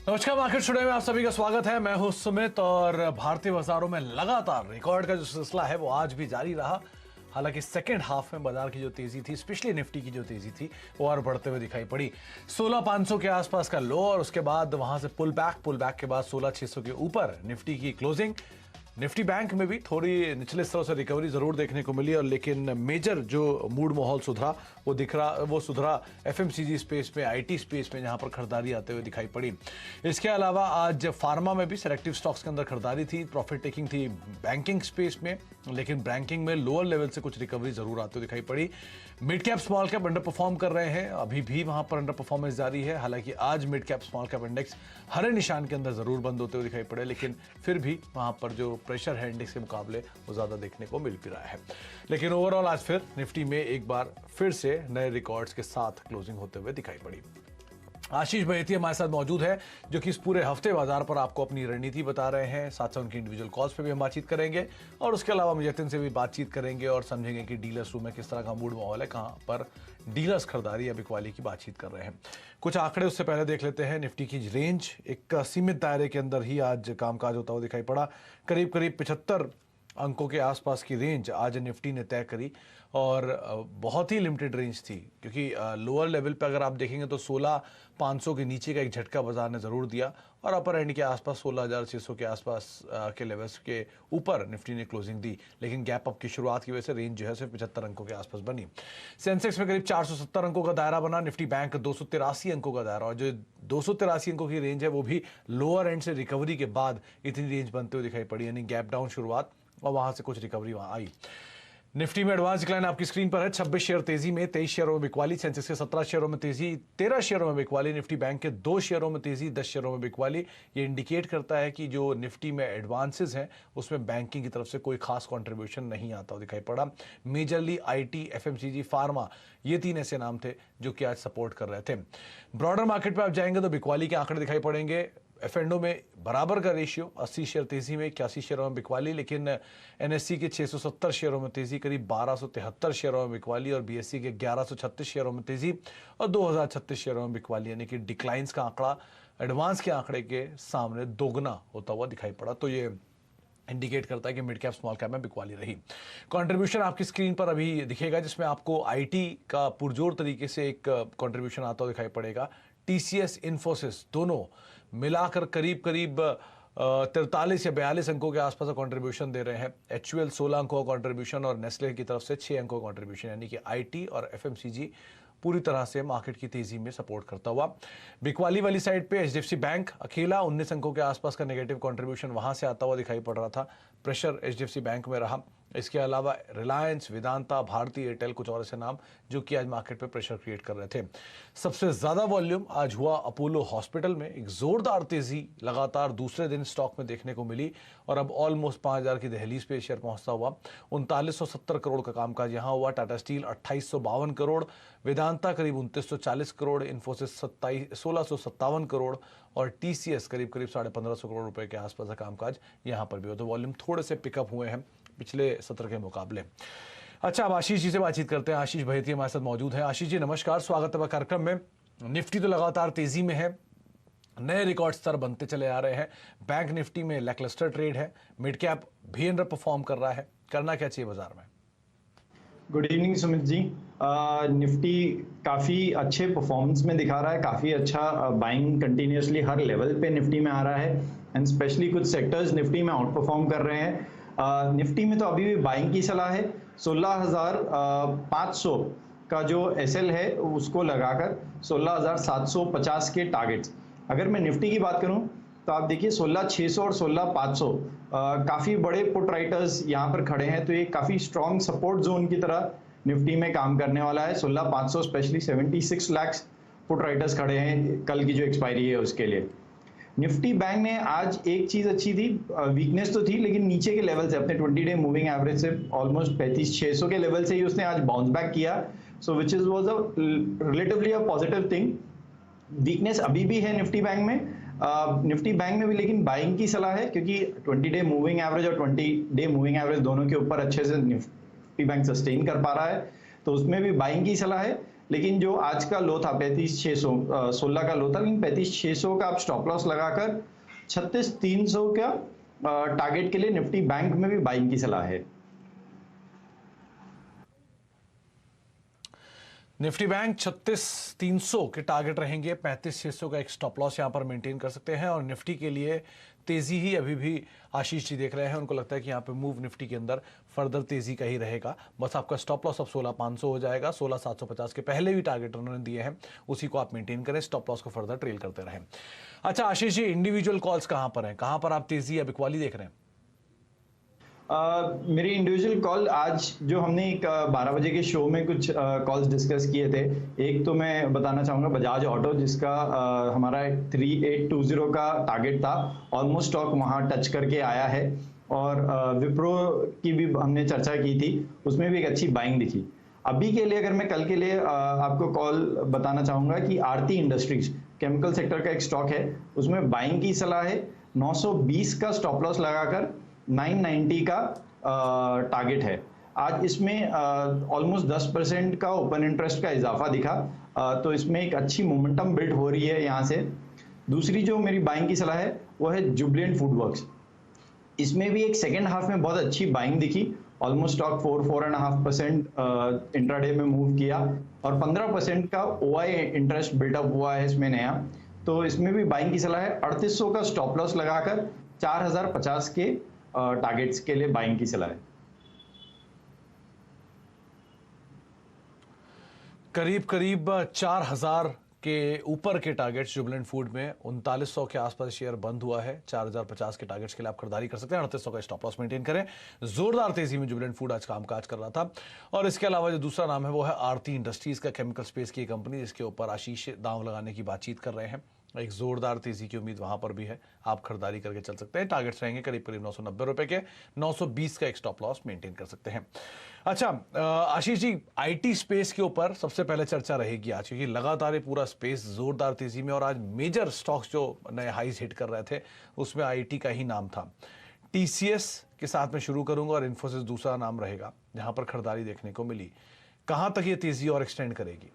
नमस्कार, market today में आप सभी का स्वागत है। मैं हूं सुमित और भारतीय बाजारों में लगातार रिकॉर्ड का जो सिलसिला है वो आज भी जारी रहा। हालांकि सेकेंड हाफ में बाजार की जो तेजी थी, स्पेशली निफ्टी की जो तेजी थी, वो और बढ़ते हुए दिखाई पड़ी। 16,500 के आसपास का लो और उसके बाद वहां से पुल बैक के बाद 16,600 के ऊपर निफ्टी की क्लोजिंग। निफ्टी बैंक में भी थोड़ी निचले स्तरों से रिकवरी जरूर देखने को मिली, और लेकिन मेजर जो मूड माहौल सुधरा वो सुधरा एफएमसीजी स्पेस में, आईटी स्पेस में, जहां पर खरीदारी आते हुए दिखाई पड़ी। इसके अलावा आज फार्मा में भी सिलेक्टिव स्टॉक्स के अंदर खरीदारी थी, प्रॉफिट टेकिंग थी बैंकिंग स्पेस में, लेकिन बैंकिंग में लोअर लेवल से कुछ रिकवरी जरूर आते हुए दिखाई पड़ी। Mid cap small cap under perform कर रहे हैं, अभी भी वहां पर अंडर परफॉर्मेंस जारी है। हालांकि आज mid cap small cap index हरे निशान के अंदर जरूर बंद होते हुए दिखाई पड़े, लेकिन फिर भी वहां पर जो प्रेशर है इंडेक्स के मुकाबले वो ज्यादा देखने को मिल भी रहा है। लेकिन ओवरऑल आज फिर निफ्टी में एक बार फिर से नए रिकॉर्ड्स के साथ क्लोजिंग होते हुए दिखाई पड़ी। आशीष बहेती हमारे साथ मौजूद है, जो कि इस पूरे हफ्ते बाजार पर आपको अपनी रणनीति बता रहे हैं। साथ साथ उनकी इंडिविजुअल कॉल्स पे भी हम बातचीत करेंगे, और उसके अलावा हम जतिन से भी बातचीत करेंगे और समझेंगे कि डीलर्स रूम में किस तरह का मूड माहौल है, कहां पर डीलर्स खरीदारी या बिकवाली की बातचीत कर रहे हैं। कुछ आंकड़े उससे पहले देख लेते हैं। निफ्टी की रेंज एक सीमित दायरे के अंदर ही आज कामकाज होता हुआ दिखाई पड़ा। करीब 75 अंकों के आसपास की रेंज आज निफ्टी ने तय करी, और बहुत ही लिमिटेड रेंज थी, क्योंकि लोअर लेवल पे अगर आप देखेंगे तो 16,500 के नीचे का एक झटका बाजार ने ज़रूर दिया, और अपर एंड के आसपास 16,600 के आसपास के लेवल्स के ऊपर निफ्टी ने क्लोजिंग दी। लेकिन गैप अप की शुरुआत की वजह से रेंज जो है सिर्फ 75 अंकों के आसपास बनी। सेंसेक्स में करीब 470 अंकों का दायरा बना, निफ्टी बैंक 283 अंकों का दायरा, और जो 283 अंकों की रेंज है वो भी लोअर एंड से रिकवरी के बाद इतनी रेंज बनते हुए दिखाई पड़ी, यानी गैप डाउन शुरुआत और वहां से कुछ रिकवरी वहां आई। निफ्टी में एडवांस डिक्लाइन आपकी स्क्रीन पर है। 26 शेयर तेजी में, 23 शेयरों में बिकवाली। सेंसेक्स के 17 शेयरों में तेजी, 13 शेयरों में बिकवाली। निफ्टी बैंक के 2 शेयरों में तेजी, 10 शेयरों में बिकवाली। ये इंडिकेट करता है कि जो निफ्टी में एडवांसेस हैं उसमें बैंकिंग की तरफ से कोई खास कंट्रीब्यूशन नहीं आता दिखाई पड़ा। मेजरली आईटी, एफएमसीजी, फार्मा, ये 3 ऐसे नाम थे जो कि आज सपोर्ट कर रहे थे। ब्रॉडर मार्केट पर आप जाएंगे तो बिकवाली के आंकड़े दिखाई पड़ेंगे। एफ&ओ में बराबर का रेशियो, 80 शेयर तेजी में, 81 शेयरों में बिकवाली। लेकिन एनएससी के 670 शेयरों में तेजी, करीब 1273 शेयरों में बिकवाली, और बीएससी के 1136 शेयरों में तेजी और 2036 शेयरों में बिकवाली, यानी कि डिक्लाइंस का आंकड़ा एडवांस के आंकड़े के सामने दोगुना होता हुआ दिखाई पड़ा। तो ये इंडिकेट करता है कि मिड कैप स्मॉल कैप में बिकवाली रही। कंट्रीब्यूशन आपकी स्क्रीन पर अभी दिखेगा, जिसमें आपको आईटी का पुरजोर तरीके से एक कंट्रीब्यूशन आता हुआ दिखाई पड़ेगा। टीसीएस, इन्फोसिस दोनों मिलाकर करीब 43 या 42 अंकों के आसपास कंट्रीब्यूशन दे रहे हैं। एचयूएल 16 अंकों का कंट्रीब्यूशन, और नेस्ले की तरफ से 6 अंकों का कंट्रीब्यूशन, यानी कि आईटी और एफएमसीजी पूरी तरह से मार्केट की तेजी में सपोर्ट करता हुआ। बिकवाली वाली साइड पे एचडीएफसी बैंक अकेला 19 अंकों के आसपास का नेगेटिव कंट्रीब्यूशन वहां से आता हुआ दिखाई पड़ रहा था। प्रेशर एचडीएफसी बैंक में रहा। इसके अलावा रिलायंस, वेदांता, भारती एयरटेल, कुछ और ऐसे नाम जो कि आज मार्केट पे प्रेशर क्रिएट कर रहे थे। सबसे ज्यादा वॉल्यूम आज हुआ अपोलो हॉस्पिटल में। एक जोरदार तेजी लगातार दूसरे दिन स्टॉक में देखने को मिली, और अब ऑलमोस्ट 5,000 की दहलीज पे शेयर पहुंचता हुआ 3970 करोड़ का कामकाज यहां हुआ। टाटा स्टील 2852 करोड़, वेदांता करीब 2940 करोड़, इन्फोसिस 1657 करोड़, और टीसीएस करीब 1550 करोड़ रुपए के आसपास का कामकाज यहां पर भी हो। तो वॉल्यूम थोड़े से पिकअप हुए हैं पिछले सत्र के मुकाबले। अच्छा, अब आशीष जी से बातचीत करते हैं। आशीष बहेती हमारे साथ मौजूद है। आशीष जी नमस्कार, स्वागत है कार्यक्रम में। निफ्टी तो लगातार तेजी में है, नए रिकॉर्ड स्तर बनते चले आ रहे हैं। बैंक निफ्टी में लैकलस्टर ट्रेड है, मिड कैप भी अंडर परफॉर्म कर रहा है, करना क्या चाहिए बाजार में? Good evening Sumit ji. Nifty काफ़ी अच्छे परफॉर्मेंस में दिखा रहा है, काफ़ी अच्छा बाइंग कंटिन्यूसली हर लेवल पे निफ्टी में आ रहा है, एंड स्पेशली कुछ सेक्टर्स निफ्टी में आउट परफॉर्म कर रहे हैं। निफ्टी में तो अभी भी बाइंग की सलाह है। 16,500 का जो एसएल है उसको लगाकर 16,750 के टारगेट्स। अगर मैं निफ्टी की बात करूं तो आप देखिए 16,600 और 16,500 काफ़ी बड़े पुट राइटर्स यहाँ पर खड़े हैं, तो ये काफ़ी स्ट्रॉन्ग सपोर्ट जोन की तरह निफ्टी में काम करने वाला है। 16,500 स्पेशली 76 लाख पुट राइटर्स खड़े हैं कल की जो एक्सपायरी है उसके लिए। निफ्टी बैंक ने आज एक चीज अच्छी थी, वीकनेस तो थी लेकिन नीचे के लेवल से, अपने 20 डे मूविंग एवरेज से ऑलमोस्ट 35,600 के लेवल से ही उसने आज बाउंस बैक किया, so which is was a relatively a positive thing. Weakness अभी भी है निफ्टी बैंक में, निफ्टी बैंक में भी, लेकिन बाइंग की सलाह है क्योंकि 20 डे मूविंग एवरेज और 20 डे मूविंग एवरेज दोनों के ऊपर अच्छे से निफ्टी बैंक सस्टेन कर पा रहा है, तो उसमें भी बाइंग की सलाह है। लेकिन जो आज का लो था 35,600, 16 का लो था, लेकिन 35,600 का आप स्टॉप लॉस लगाकर 36,300 का टारगेट के लिए निफ्टी बैंक में भी बाइंग की सलाह है। निफ्टी बैंक 36,300 के टारगेट रहेंगे, 35,600 का एक स्टॉप लॉस यहां पर मेंटेन कर सकते हैं। और निफ्टी के लिए तेजी ही अभी भी आशीष जी देख रहे हैं, उनको लगता है कि यहाँ पे मूव निफ्टी के अंदर फर्दर तेजी का ही रहेगा। बस आपका स्टॉप लॉस अब 16,500 हो जाएगा। 16,750 के पहले भी टारगेट उन्होंने दिए हैं, उसी को आप मेंटेन करें, स्टॉप लॉस को फर्दर ट्रेल करते रहें। अच्छा आशीष जी, इंडिविजुअल कॉल्स कहां पर हैं, कहां पर आप तेजी या बिकवाली देख रहे हैं? मेरी इंडिविजुअल कॉल आज जो हमने एक 12 बजे के शो में कुछ कॉल्स डिस्कस किए थे। एक तो मैं बताना चाहूँगा बजाज ऑटो, जिसका हमारा 3820 का टारगेट था, ऑलमोस्ट स्टॉक वहाँ टच करके आया है। और विप्रो की भी हमने चर्चा की थी, उसमें भी एक अच्छी बाइंग दिखी। अभी के लिए अगर मैं कल के लिए आपको कॉल बताना चाहूँगा कि आरती इंडस्ट्रीज केमिकल सेक्टर का एक स्टॉक है, उसमें बाइंग की सलाह है। 920 का स्टॉप लॉस लगाकर 990 का टारगेट है। आज इसमें ऑलमोस्ट 10% का ओपन इंटरेस्ट का इजाफा दिखा, तो इसमें एक अच्छी मोमेंटम बिल्ड हो रही है यहाँ से। दूसरी जो मेरी बाइंग की सलाह है वो है जुबिलेंट फूडवर्क्स। इसमें भी एक सेकेंड हाफ में बहुत अच्छी बाइंग दिखी, ऑलमोस्ट स्टॉक 4-4.5% इंट्राडे में मूव किया, और 15% का ओआई इंटरेस्ट बिल्डअप हुआ है इसमें नया। तो इसमें भी बाइंग की सलाह है। 3800 का स्टॉप लॉस लगाकर 4050 के टारगेट्स के लिए बाइंग की सलाह है। करीब करीब 4,000 के ऊपर के टारगेट्स जुबिलेंट फूड में। 3900 के आसपास शेयर बंद हुआ है। 4050 के टारगेट्स के लिए आप खरीदारी कर सकते हैं। 3800 का स्टॉप लॉस मेंटेन करें। जोरदार तेजी में जुबिलेंट फूड आज कामकाज कर रहा था। और इसके अलावा जो दूसरा नाम है वो है आरती इंडस्ट्रीज का, केमिकल स्पेस की कंपनी, जिसके ऊपर आशीष दांव लगाने की बातचीत कर रहे हैं। एक जोरदार तेजी की उम्मीद वहां पर भी है, आप खरीदारी करके चल सकते हैं। टारगेट्स रहेंगे करीब करीब 990 रुपए के। 920 का एक स्टॉप लॉस मेंटेन कर सकते हैं। अच्छा आशीष जी, आईटी स्पेस के ऊपर सबसे पहले चर्चा रहेगी आज, क्योंकि लगातार ये पूरा स्पेस जोरदार तेजी में, और आज मेजर स्टॉक्स जो नए हाईज हिट कर रहे थे उसमें आईटी का ही नाम था। टीसीएस के साथ में शुरू करूंगा और इन्फोसिस दूसरा नाम रहेगा जहां पर खरीदारी देखने को मिली। कहां तक ये तेजी और एक्सटेंड करेगी?